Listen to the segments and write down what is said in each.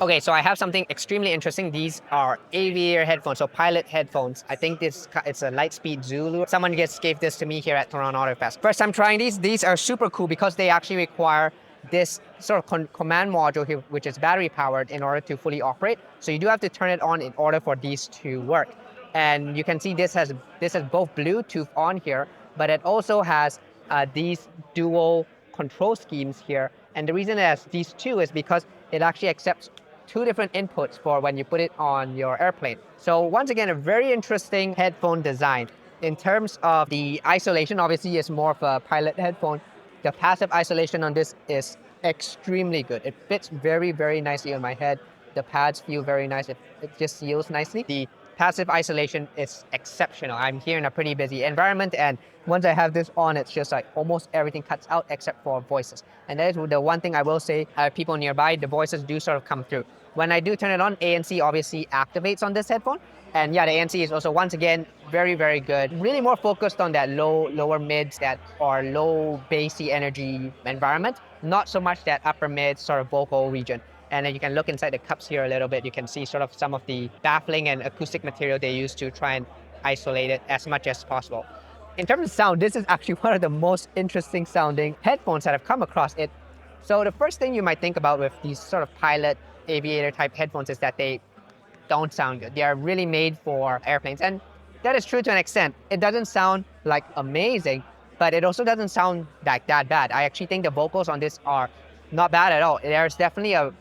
Okay, so I have something extremely interesting. These are aviator headphones, so pilot headphones. I think it's a Lightspeed Zulu. Someone just gave this to me here at Toronto Auto Fest. First time trying these. These are super cool because they actually require this sort of command module here, which is battery powered in order to fully operate. So you do have to turn it on in order for these to work. And you can see this has both Bluetooth on here, but it also has these dual control schemes here. And the reason it has these two is because it actually accepts two different inputs for when you put it on your airplane. So once again, a very interesting headphone design. In terms of the isolation, obviously it's more of a pilot headphone. The passive isolation on this is extremely good. It fits very, very nicely on my head. The pads feel very nice. It just seals nicely. The passive isolation is exceptional. I'm here in a pretty busy environment, and once I have this on, it's just like almost everything cuts out except for voices. And that is the one thing I will say, people nearby, the voices do sort of come through. When I do turn it on, ANC obviously activates on this headphone. And yeah, the ANC is also, once again, very, very good. Really more focused on that lower mids, that or low bassy energy environment. Not so much that upper mid sort of vocal region. And then you can look inside the cups here a little bit. You can see sort of some of the baffling and acoustic material they use to try and isolate it as much as possible. In terms of sound, this is actually one of the most interesting sounding headphones that I've come across. So the first thing you might think about with these sort of pilot aviator type headphones is that they don't sound good. They are really made for airplanes. And that is true to an extent. It doesn't sound like amazing, but it also doesn't sound like that bad. I actually think the vocals on this are not bad at all. There's definitely a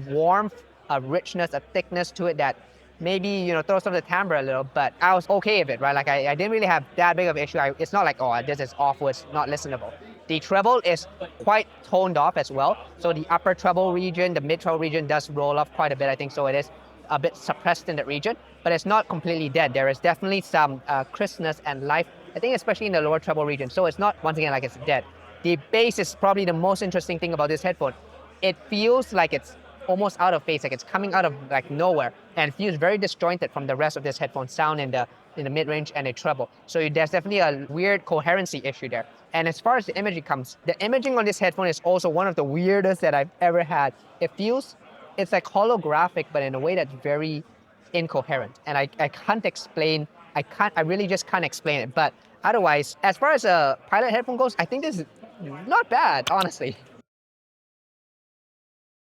warmth, a richness, a thickness to it that maybe, throws off the timbre a little, but I was okay with it, right? Like I didn't really have that big of an issue. It's not like, oh, this is awful, it's not listenable. The treble is quite toned off as well. So the upper treble region, the mid treble region does roll off quite a bit, I think. So it is a bit suppressed in that region, but it's not completely dead. There is definitely some crispness and life, I think, especially in the lower treble region. So it's not, once again, like it's dead. The bass is probably the most interesting thing about this headphone. It feels like it's almost out of phase, like it's coming out of like nowhere, and feels very disjointed from the rest of this headphone sound in the mid-range and the treble. So there's definitely a weird coherency issue there. And as far as the imaging comes, the imaging on this headphone is also one of the weirdest that I've ever had. It's like holographic, but in a way that's very incoherent. And I can't explain, I really just can't explain it. But otherwise, as far as a pilot headphone goes, I think this is not bad, honestly.